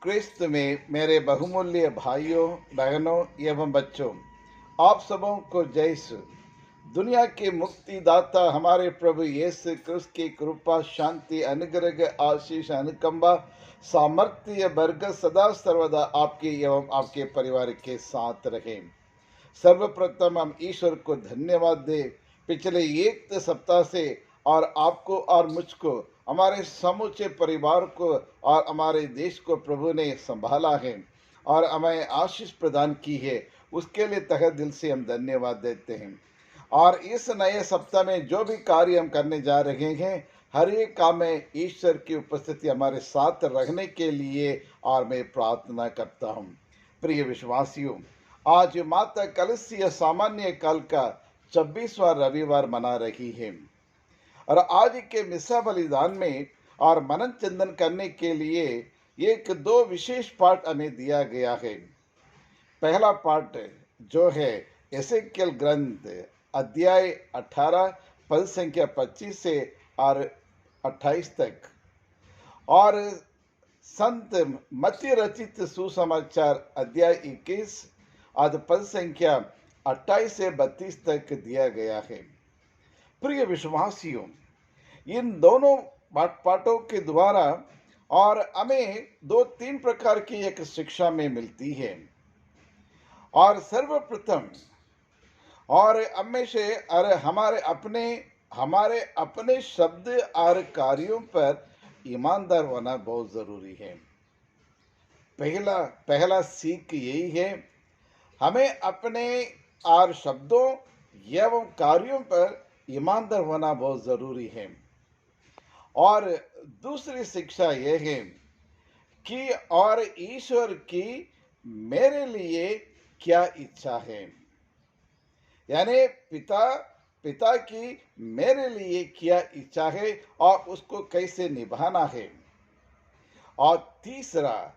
क्रिस्त में मेरे बहुमूल्य भाइयों, बहनों एवं बच्चों, आप सबों को जय यीशु। दुनिया के मुक्तिदाता हमारे प्रभु यीशु क्रिस्त की कृपा, शांति, अनुग्रह, आशीष, अनुकंपा, सामर्थ्य, बरकत सदा सर्वदा आपके एवं आपके परिवार के साथ रहे। सर्वप्रथम हम ईश्वर को धन्यवाद दें। पिछले एक सप्ताह से और आपको और मुझको, हमारे समूचे परिवार को और हमारे देश को प्रभु ने संभाला है और हमें आशीष प्रदान की है। उसके लिए तहे दिल से हम धन्यवाद देते हैं। और इस नए सप्ताह में जो भी कार्य हम करने जा रहे हैं, हर एक काम में ईश्वर की उपस्थिति हमारे साथ रहने के लिए और मैं प्रार्थना करता हूँ। प्रिय विश्वासियों, आज माता कलसीय सामान्य काल का 26वां रविवार मना रही है और आज के मिसा बलिदान में और मनन चिंतन करने के लिए एक दो विशेष पाठ हमें दिया गया है। पहला पाठ जो है एसेकियल ग्रंथ अध्याय 18 पद संख्या 25 से और 28 तक, और संत मत्ती रचित सुसमाचार अध्याय 21 आदि पद संख्या 28 से 32 तक दिया गया है। प्रिय विश्वासियों, इन दोनों पाठों के द्वारा और हमें दो तीन प्रकार की एक शिक्षा में मिलती है। और सर्वप्रथम और हमें से और हमारे अपने शब्द और कार्यों पर ईमानदार होना बहुत जरूरी है। पहला सीख यही है, हमें अपने और शब्दों एवं कार्यों पर ईमानदार होना बहुत जरूरी है। और दूसरी शिक्षा यह है कि और ईश्वर की मेरे लिए क्या इच्छा है, यानी पिता की मेरे लिए क्या इच्छा है और उसको कैसे निभाना है। और तीसरा,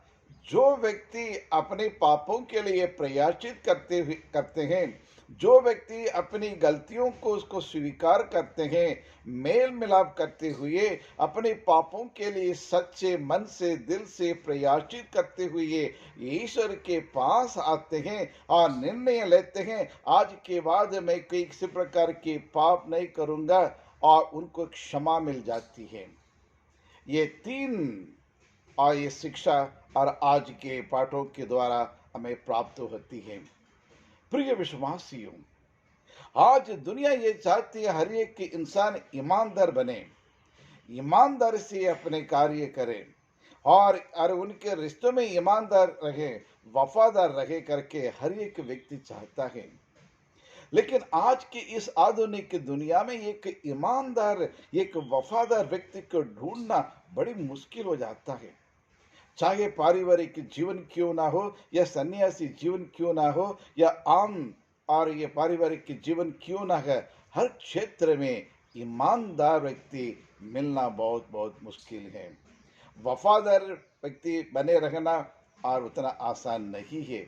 जो व्यक्ति अपने पापों के लिए प्रायश्चित करते हैं, जो व्यक्ति अपनी गलतियों को उसको स्वीकार करते हैं, मेल मिलाप करते हुए अपने पापों के लिए सच्चे मन से दिल से प्रायश्चित करते हुए ईश्वर के पास आते हैं और निर्णय लेते हैं, आज के बाद मैं किसी प्रकार के पाप नहीं करूंगा, और उनको क्षमा मिल जाती है। ये तीन और ये शिक्षा और आज के पाठों के द्वारा हमें प्राप्त होती है। प्रिय विश्वासियों, आज दुनिया ये चाहती है हर एक इंसान ईमानदार बने, ईमानदार से अपने कार्य करे और उनके रिश्तों में ईमानदार रहे, वफादार रहे करके हर एक व्यक्ति चाहता है। लेकिन आज की इस आधुनिक दुनिया में एक ईमानदार, एक वफादार व्यक्ति को ढूंढना बड़ी मुश्किल हो जाता है। चाहे पारिवारिक जीवन क्यों ना हो, या सन्यासी जीवन क्यों ना हो, या आम और ये पारिवारिक जीवन क्यों ना है, हर क्षेत्र में ईमानदार व्यक्ति मिलना बहुत बहुत मुश्किल है। वफादार व्यक्ति बने रहना और उतना आसान नहीं है।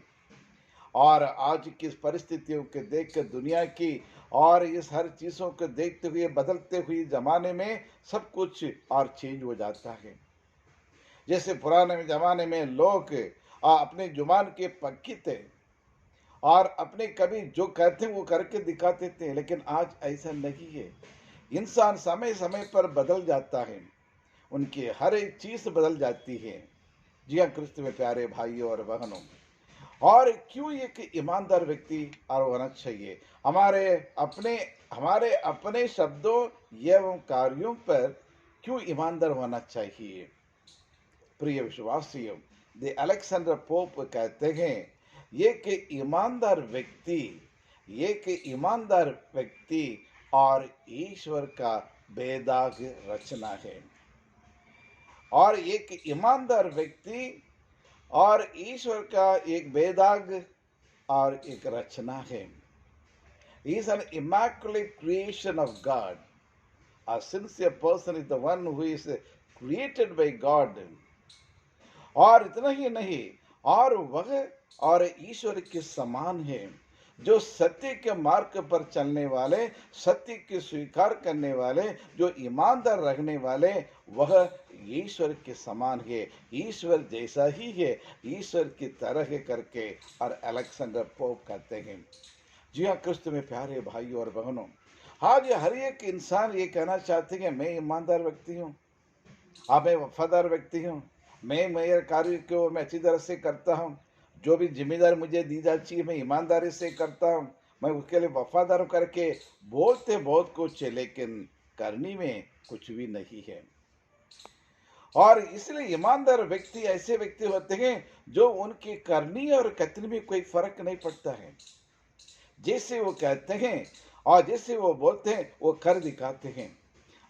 और आज की परिस्थितियों के देख कर दुनिया की और इस हर चीज़ों को देखते हुए बदलते हुए जमाने में सब कुछ और चेंज हो जाता है। जैसे पुराने जमाने में लोग अपने जुबान के पक्की थे और अपने कभी जो कहते वो करके दिखाते थे, लेकिन आज ऐसा नहीं है। इंसान समय समय पर बदल जाता है, उनकी हर एक चीज बदल जाती है। जी हाँ, क्रिस्त में प्यारे भाइयों और बहनों, और क्यों एक ईमानदार व्यक्ति और होना चाहिए, हमारे अपने शब्दों एवं कार्यों पर क्यों ईमानदार होना चाहिए। प्रिय विश्वासियों, द अलेक्जेंडर पोप कहते हैं, एक ईमानदार व्यक्ति और ईश्वर का बेदाग रचना है। और एक ईमानदार व्यक्ति और ईश्वर का एक बेदाग और एक रचना है। He is an immaculate creation of God. A sincere person is the one who is created by God. और इतना ही नहीं, और वह और ईश्वर के समान है, जो सत्य के मार्ग पर चलने वाले, सत्य के स्वीकार करने वाले, जो ईमानदार रहने वाले वह ईश्वर के समान है, ईश्वर जैसा ही है, ईश्वर की तरह है करके और अलेक्जेंडर पोप कहते हैं। जी हाँ, क्रिस्त में प्यारे भाइयों और बहनों, आज हर एक इंसान ये कहना चाहते हैं मैं ईमानदार व्यक्ति हूँ, मैं वफादार व्यक्ति हूँ, मैं मेरे कार्य को मैं अच्छी तरह से करता हूँ, जो भी जिम्मेदारी मुझे दी जाती है मैं ईमानदारी से करता हूँ, मैं उसके लिए वफादार हूँ करके बोलते बहुत कुछ है, लेकिन करने में कुछ भी नहीं है। और इसलिए ईमानदार व्यक्ति ऐसे व्यक्ति होते हैं जो उनकी करनी और कथनी में कोई फर्क नहीं पड़ता है। जैसे वो कहते हैं और जैसे वो बोलते हैं वो कर दिखाते हैं।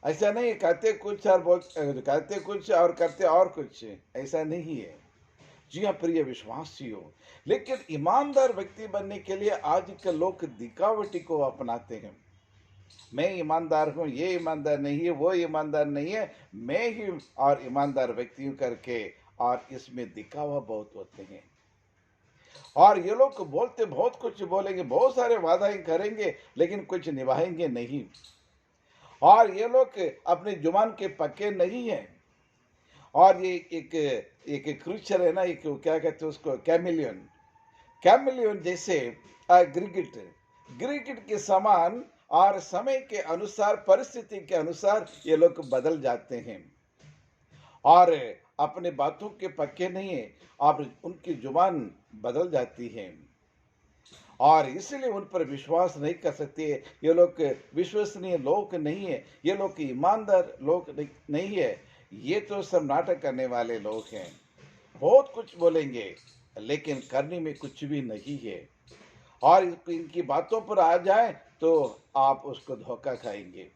ऐसा नहीं कहते कुछ और कहते कुछ और करते और कुछ, ऐसा नहीं है। जी हाँ प्रिय विश्वासियों, लेकिन ईमानदार व्यक्ति बनने के लिए आज के लोग दिखावटी को अपनाते हैं। मैं ईमानदार हूँ, ये ईमानदार नहीं है, वो ईमानदार नहीं है, मैं ही और ईमानदार व्यक्ति हूँ करके, और इसमें दिखावा बहुत होते हैं। और ये लोग बोलते बहुत कुछ बोलेंगे, बहुत सारे वादाएं करेंगे, लेकिन कुछ निभाएंगे नहीं। और ये लोग अपनी जुबान के पक्के नहीं है। और ये एक एक क्रीचर है ना, एक क्या कहते हैं उसको, कैमिलियन, कैमिलियन जैसे गिरगिट, गिरगिट के समान और समय के अनुसार परिस्थिति के अनुसार ये लोग बदल जाते हैं और अपने बातों के पक्के नहीं है, और उनकी जुबान बदल जाती है और इसलिए उन पर विश्वास नहीं कर सकते। ये लोग विश्वसनीय लोग नहीं है, ये लोग ईमानदार लोग नहीं है, ये तो सब नाटक करने वाले लोग हैं। बहुत कुछ बोलेंगे लेकिन करने में कुछ भी नहीं है, और इनकी बातों पर आ जाए तो आप उसको धोखा खाएंगे।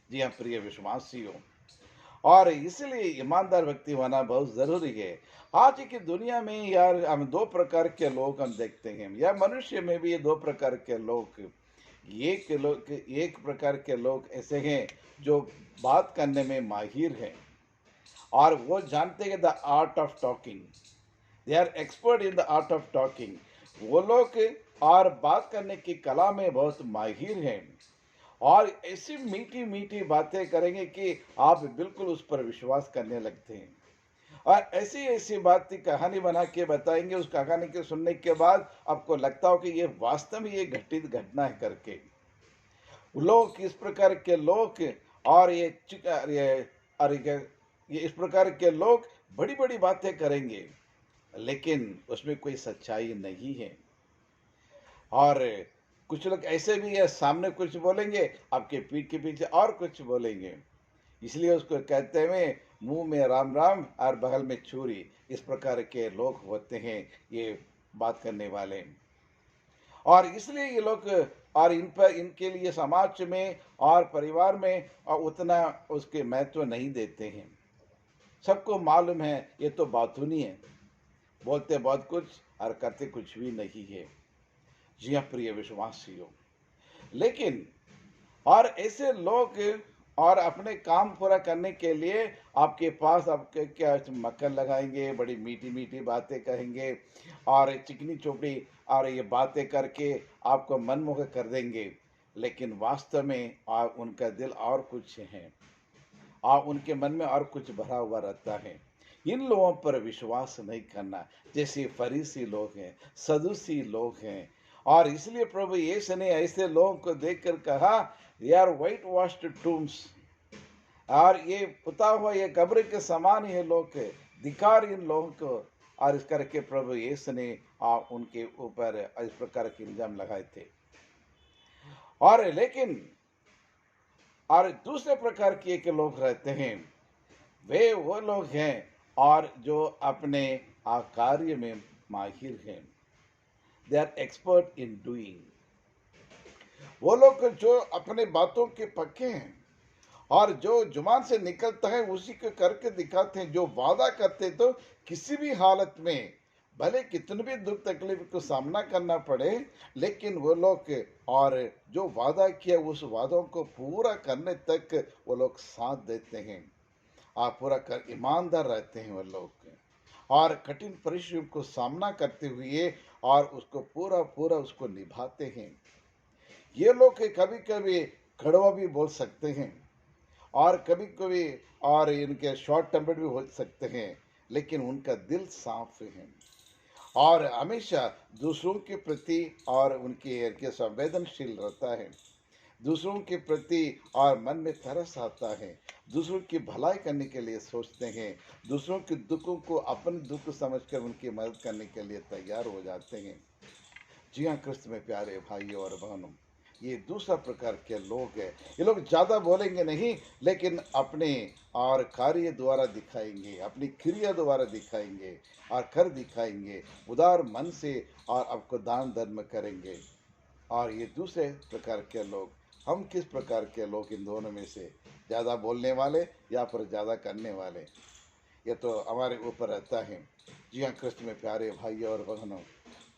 जी हाँ प्रिय विश्वासियों, और इसलिए ईमानदार व्यक्ति होना बहुत जरूरी है। आज की दुनिया में यार हम दो प्रकार के लोग हम देखते हैं, या मनुष्य में भी ये दो प्रकार के लोग, एक प्रकार के लोग ऐसे हैं जो बात करने में माहिर हैं और वो जानते हैं the art of talking, they are expert in the art of talking. वो लोग और बात करने की कला में बहुत माहिर हैं और ऐसी मीठी मीठी बातें करेंगे कि आप बिल्कुल उस पर विश्वास करने लगते हैं, और ऐसी ऐसी बात की कहानी बना के बताएंगे, उस कहानी के सुनने के बाद आपको लगता हो कि ये वास्तव में ये घटित घटना है करके। लोग इस प्रकार के लोग, और ये इस प्रकार के लोग बड़ी बड़ी बातें करेंगे लेकिन उसमें कोई सच्चाई नहीं है। और कुछ लोग ऐसे भी है, सामने कुछ बोलेंगे, आपके पीठ के पीछे और कुछ बोलेंगे। इसलिए उसको कहते हैं मुंह में राम राम और बगल में छुरी। इस प्रकार के लोग होते हैं ये बात करने वाले, और इसलिए ये लोग और इन पर इनके लिए समाज में और परिवार में और उतना उसके महत्व नहीं देते हैं। सबको मालूम है ये तो बातूनी है, बोलते बहुत कुछ और करते कुछ भी नहीं है। जी हाँ प्रिय विश्वासियों, लेकिन और ऐसे लोग और अपने काम पूरा करने के लिए आपके पास आपके क्या मक्खन लगाएंगे, बड़ी मीठी मीठी बातें कहेंगे और चिकनी चोपड़ी और ये बातें करके आपको मनमोहक कर देंगे, लेकिन वास्तव में उनका दिल और कुछ है, उनके मन में और कुछ भरा हुआ रहता है। इन लोगों पर विश्वास नहीं करना। जैसे फरीसी लोग हैं, सदूसी लोग हैं, और इसलिए प्रभु यीशु ने ऐसे लोगों को देखकर कहा they are white washed tombs, और ये पुता हुआ ये कब्र के समान ये लोग धिक्कार इन लोगों को। और इस करके प्रभु यीशु ने उनके ऊपर इस प्रकार के इल्जाम लगाए थे। और लेकिन और दूसरे प्रकार के एक लोग रहते हैं, वे वो लोग हैं और जो अपने कार्य में माहिर हैं, they are expert in doing. वो लोग जो अपने बातों के पक्के हैं और जो जुबान से निकलता है उसी को करके दिखाते हैं। जो वादा करते तो किसी भी हालत में भले कितने भी दुख तकलीफ को सामना करना पड़े, लेकिन वो लोग और जो वादा किया उस वादों को पूरा करने तक वो लोग साथ देते हैं। आप पूरा कर ईमानदार रहते हैं वो लोग, और कठिन परिश्रम को सामना करते हुए और उसको पूरा पूरा उसको निभाते हैं। ये लोग कभी कभी कड़वा भी बोल सकते हैं, और कभी-कभी और इनके शॉर्ट टेम्पर्ड भी हो सकते हैं, लेकिन उनका दिल साफ है और हमेशा दूसरों के प्रति और उनके संवेदनशील रहता है। दूसरों के प्रति और मन में तरस आता है, दूसरों की भलाई करने के लिए सोचते हैं, दूसरों के दुखों को अपन दुख समझकर उनकी मदद करने के लिए तैयार हो जाते हैं। जी हाँ, क्रिस्त में प्यारे भाइयों और बहनों, ये दूसरा प्रकार के लोग हैं। ये लोग ज़्यादा बोलेंगे नहीं, लेकिन अपने और कार्य द्वारा दिखाएँगे, अपनी क्रिया द्वारा दिखाएँगे और कर दिखाएँगे, उदार मन से और आपको दान धर्म करेंगे। और ये दूसरे प्रकार के लोग, हम किस प्रकार के लोग इन दोनों में से, ज़्यादा बोलने वाले या फिर ज़्यादा करने वाले, ये तो हमारे ऊपर रहता है। जी हाँ, कृष्ण में प्यारे भाइयों और बहनों,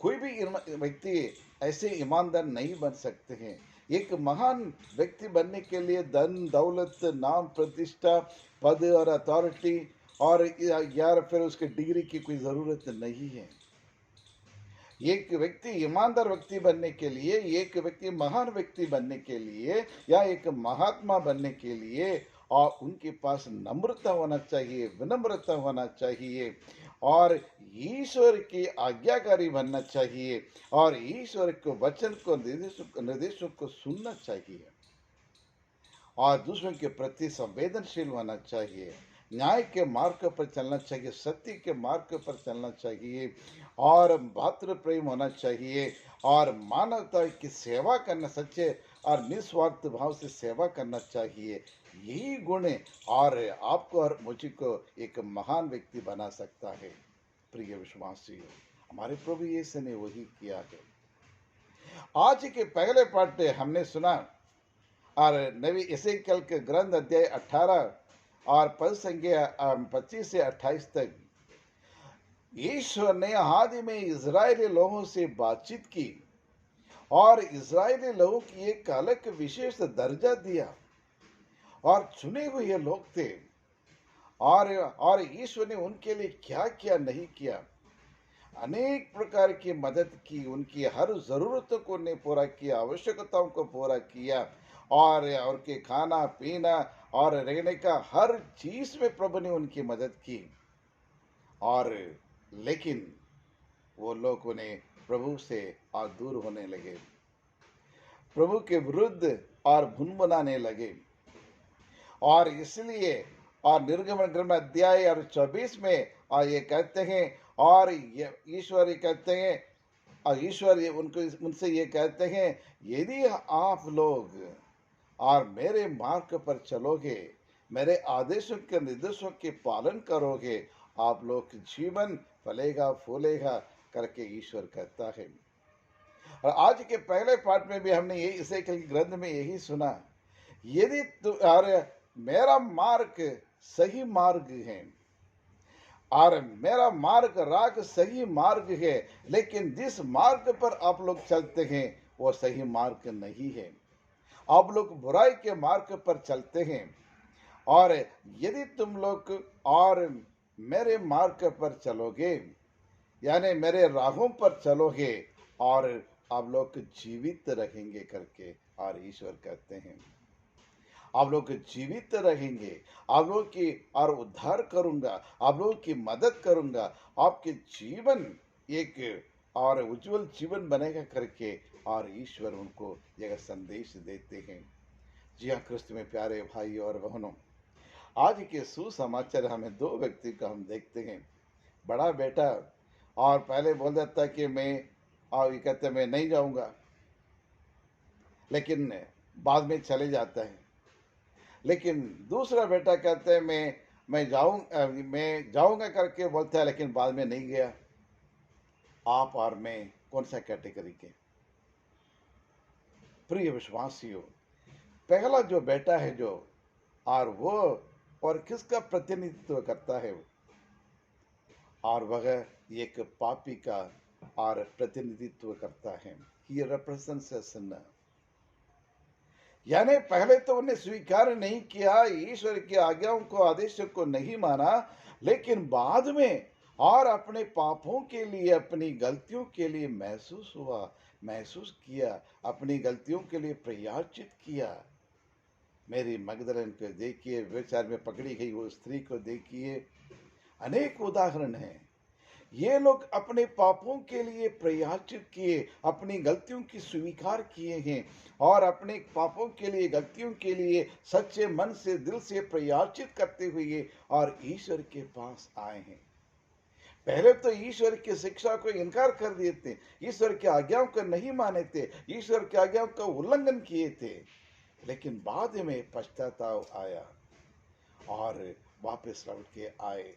कोई भी व्यक्ति ऐसे ईमानदार नहीं बन सकते हैं। एक महान व्यक्ति बनने के लिए धन दौलत नाम प्रतिष्ठा पद और अथॉरिटी और या फिर उसके डिग्री की कोई ज़रूरत नहीं है। एक व्यक्ति ईमानदार व्यक्ति बनने के लिए, एक व्यक्ति महान व्यक्ति बनने के लिए या एक महात्मा बनने के लिए और उनके पास नम्रता होना चाहिए, विनम्रता होना चाहिए और ईश्वर की आज्ञाकारी बनना चाहिए और ईश्वर के वचन को निर्देशों को सुनना चाहिए और दूसरों के प्रति संवेदनशील होना चाहिए, न्याय के मार्ग पर चलना चाहिए, सत्य के मार्ग पर चलना चाहिए और भातृ प्रेम होना चाहिए और मानवता की सेवा करना, सच्चे और निस्वार्थ भाव से सेवा करना चाहिए। यही गुण और आपको और मुझे को एक महान व्यक्ति बना सकता है। प्रिय विश्वासियों, हमारे प्रभु यीशु ने वही किया है। आज के पहले पाठ में हमने सुना और नबी एसेकियल के ग्रंथ अध्याय 18 और पद संख्या 25 से 28 तक ईश्वर ने आदि में इजरायली लोगों से बातचीत की और इजरायली लोगों की एक अलग विशेष दर्जा दिया और चुने हुए लोग थे और ईश्वर ने उनके लिए क्या क्या नहीं किया, अनेक प्रकार की मदद की, उनकी हर ज़रूरतों को ने पूरा किया, आवश्यकताओं को पूरा किया और के खाना पीना और रहने का हर चीज़ में प्रभु ने उनकी मदद की और लेकिन वो लोग उन्हें प्रभु से और दूर होने लगे, प्रभु के विरुद्ध और भुनभुनाने लगे और इसलिए और निर्गमन ग्रंथ अध्याय और 24 में और ये कहते हैं और ये ईश्वर ये कहते हैं और ईश्वर ये उनको उनसे ये कहते हैं, यदि आप लोग और मेरे मार्ग पर चलोगे, मेरे आदेशों के निर्देशों के पालन करोगे, आप लोग जीवन फलेगा फूलेगा करके ईश्वर कहता है। और आज के पहले पाठ में भी हमने यही इसे ग्रंथ में यही सुना, यदि तुम्हारे मेरा मार्ग सही मार्ग है और मेरा मार्ग राग सही मार्ग है, लेकिन जिस मार्ग पर आप लोग चलते हैं वो सही मार्ग नहीं है, आप लोग बुराई के मार्ग पर चलते हैं और यदि तुम लोग और मेरे मार्ग पर चलोगे यानी मेरे राहों पर चलोगे और आप लोग जीवित रहेंगे करके और ईश्वर कहते हैं, आप लोग जीवित रहेंगे, आप लोग की और उद्धार करूंगा, आप लोगों की मदद करूंगा, आपके जीवन एक और उज्जवल जीवन बनेगा करके और ईश्वर उनको यह संदेश देते हैं। जी हाँ, क्रिस्त में प्यारे भाई और बहनों, आज के सुसमाचार हमें दो व्यक्ति को हम देखते हैं। बड़ा बेटा और पहले बोल देता कि मैं और ये कहते मैं नहीं जाऊंगा, लेकिन बाद में चले जाता है। लेकिन दूसरा बेटा कहते हैं मैं जाऊंगा करके बोलता है, लेकिन बाद में नहीं गया। आप और मैं कौन सा कैटेगरी के? प्रिय विश्वासियों, पहला जो बेटा है जो और वो और किसका प्रतिनिधित्व करता है और वह एक पापी का और प्रतिनिधित्व करता है। ही रिप्रेजेंट्स अ सिनर। यानी पहले तो उन्हें स्वीकार नहीं किया, ईश्वर की आज्ञाओं को आदेशों को नहीं माना, लेकिन बाद में और अपने पापों के लिए अपनी गलतियों के लिए महसूस किया, अपनी गलतियों के लिए प्रायश्चित किया, मेरी मगदलन को देखिए, व्यभिचार में पकड़ी गई वो स्त्री को देखिए। अनेक उदाहरण हैं। ये लोग अपने पापों के लिए प्रयाचित किए, अपनी गलतियों की स्वीकार किए हैं और अपने पापों के लिए, गलतियों के लिए सच्चे मन से, दिल से प्रयाचित करते हुए और ईश्वर के पास आए हैं। पहले तो ईश्वर की शिक्षा को इनकार कर दिए थे, ईश्वर की आज्ञाओं को नहीं माने थे, ईश्वर की आज्ञाओं का उल्लंघन किए थे, लेकिन बाद में पश्चाताप आया और वापस लौट के आए,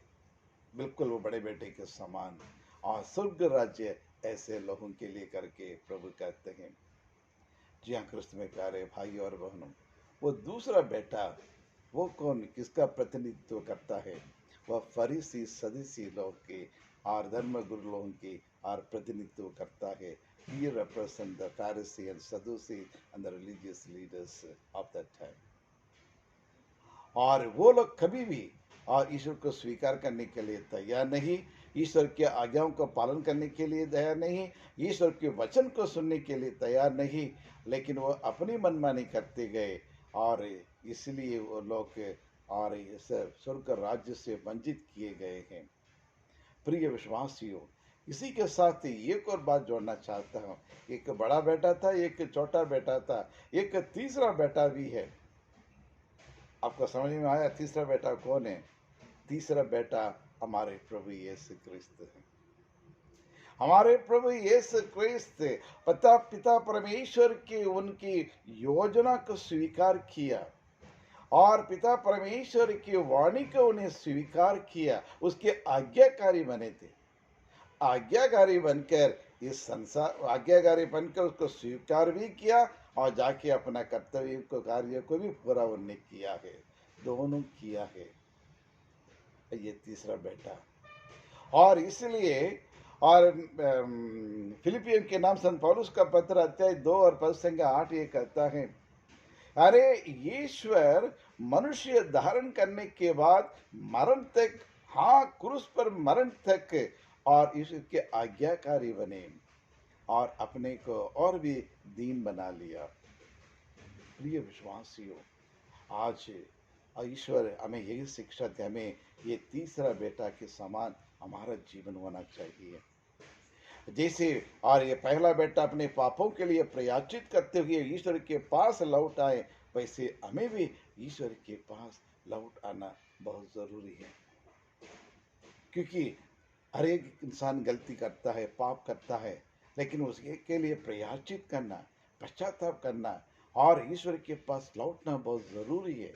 बिल्कुल वो बड़े बेटे के समान। और स्वर्ग राज्य ऐसे लोगों के लिए करके प्रभु कहते हैं। जी हाँ, कृष्ण में प्यारे भाई और बहनों, वो दूसरा बेटा, वो कौन, किसका प्रतिनिधित्व करता है? वह फरीसी सदूसी लोग के और धर्म गुरु लोगों की और प्रतिनिधित्व करता है। He represent the Pharisee and Sadducee and the religious leaders of that time. और वो लोग कभी भी और ईश्वर को स्वीकार करने के लिए तैयार नहीं, ईश्वर के आज्ञाओं का पालन करने के लिए तैयार नहीं, ईश्वर के वचन को सुनने के लिए तैयार नहीं, लेकिन वो अपनी मनमानी करते गए और इसलिए वो लोग और इस स्वर्ग राज्य से वंचित किए गए हैं। प्रिय विश्वासियों, इसी के साथ एक और बात जोड़ना चाहता हूँ। एक बड़ा बेटा था, एक छोटा बेटा था, एक तीसरा बेटा भी है। आपको समझ में आया तीसरा बेटा कौन है? तीसरा बेटा हमारे प्रभु यीशु क्रिस्त है। हमारे प्रभु यीशु क्रिस्त पिता परमेश्वर की उनकी योजना को स्वीकार किया और पिता परमेश्वर की वाणी को उन्हें स्वीकार किया, उसके आज्ञाकारी बने थे। आज्ञाकारी बनकर इस संसार, आज्ञाकारी बनकर उसको स्वीकार भी किया और जाके अपना कर्तव्य को, कार्य को भी पूरा उन्हें किया है, दोनों किया है। ये तीसरा बेटा। और इसलिए और फिलिपियन के नाम संत पौलुस का पत्र अध्याय 2 और पद संख्या 8 ये कहता है, अरे ईश्वर मनुष्य धारण करने के बाद मरण तक, हाँ क्रूस पर मरण तक, और ईश्वर के आज्ञाकारी बने और अपने को और भी दीन बना लिया। प्रिय विश्वासियों, आज ईश्वर हमें यही शिक्षा दे, हमें ये तीसरा बेटा के समान हमारा जीवन होना चाहिए। जैसे और ये पहला बेटा अपने पापों के लिए प्रयाचित करते हुए ईश्वर के पास लौट आए, वैसे हमें भी ईश्वर के पास लौट आना बहुत जरूरी है। क्योंकि हर एक इंसान गलती करता है, पाप करता है, लेकिन उसके के लिए प्रयाचित करना, पश्चाताप करना और ईश्वर के पास लौटना बहुत जरूरी है।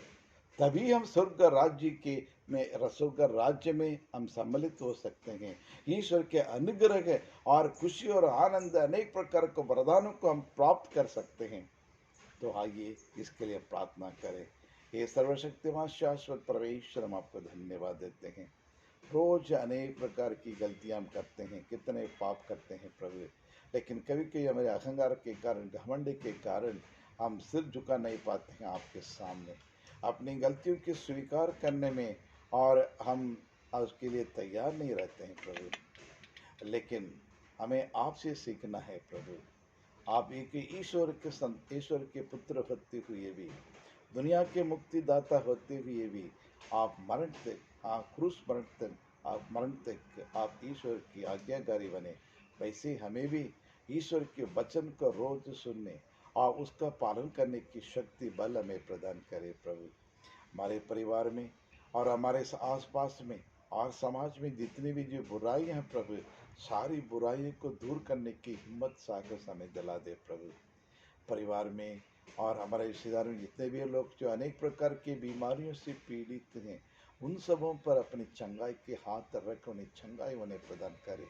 तभी हम स्वर्ग राज्य के में, स्वर्ग राज्य में हम सम्मिलित हो सकते हैं। ईश्वर के अनुग्रह और खुशी और आनंद, अनेक प्रकार के वरदानों को हम प्राप्त कर सकते हैं। तो आइए इसके लिए प्रार्थना करें। हे सर्वशक्तिमान शाश्वत परमेश्वर, हम आपको धन्यवाद देते हैं। रोज अनेक प्रकार की गलतियां हम करते हैं, कितने पाप करते हैं प्रभु, लेकिन कभी कभी हमारे अहंकार के कारण, घमंड के कारण हम सिर झुका नहीं पाते हैं आपके सामने, अपनी गलतियों की स्वीकार करने में, और हम उसके लिए तैयार नहीं रहते हैं प्रभु। लेकिन हमें आपसे सीखना है प्रभु। आप एक ईश्वर के पुत्र होते हुए भी, दुनिया के मुक्तिदाता होते हुए भी, आप मरण तक, आप क्रूस मरण तक, आप मरण तक आप ईश्वर की आज्ञाकारी बने। वैसे हमें भी ईश्वर के वचन को रोज सुनने और उसका पालन करने की शक्ति, बल हमें प्रदान करे प्रभु। हमारे परिवार में और हमारे आसपास में और समाज में जितनी भी जो बुराइयां हैं प्रभु, सारी बुराइयों को दूर करने की हिम्मत, साहस हमें दिला दे प्रभु। परिवार में और हमारे रिश्तेदारों में जितने भी लोग जो अनेक प्रकार की बीमारियों से पीड़ित हैं, उन सबों पर अपनी चंगाई के हाथ रख उन्हें चंगाई उन्हें प्रदान करे।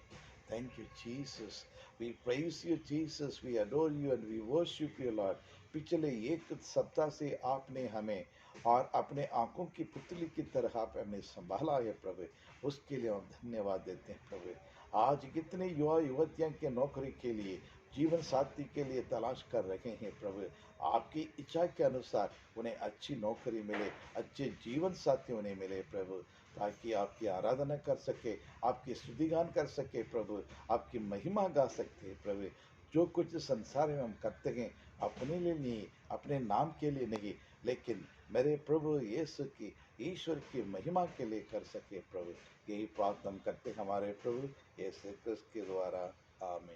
Thank you Jesus, we praise you Jesus, we adore you and we worship you Lord. पिछले एक सप्ताह से आपने हमें और अपने आंखों की पुतली की तरह आप हमें संभाला है प्रभु, उसके लिए हम धन्यवाद देते हैं प्रभु। आज कितने युवा युवतियां के नौकरी के लिए, जीवन साथी के लिए तलाश कर रहे हैं प्रभु, आपकी इच्छा के अनुसार उन्हें अच्छी नौकरी मिले, अच्छे जीवन साथी उन्हें मिले प्रभु, ताकि आपकी आराधना कर सके, आपकी स्तुतिगान कर सके प्रभु, आपकी महिमा गा सकते हैं प्रभु। जो कुछ संसार में हम करते हैं अपने लिए नहीं, अपने नाम के लिए नहीं, लेकिन मेरे प्रभु यीशु की ईश्वर की महिमा के लिए कर सके प्रभु। यही प्रार्थना करते हमारे प्रभु यीशु क्रिस्त के द्वारा। आमीन।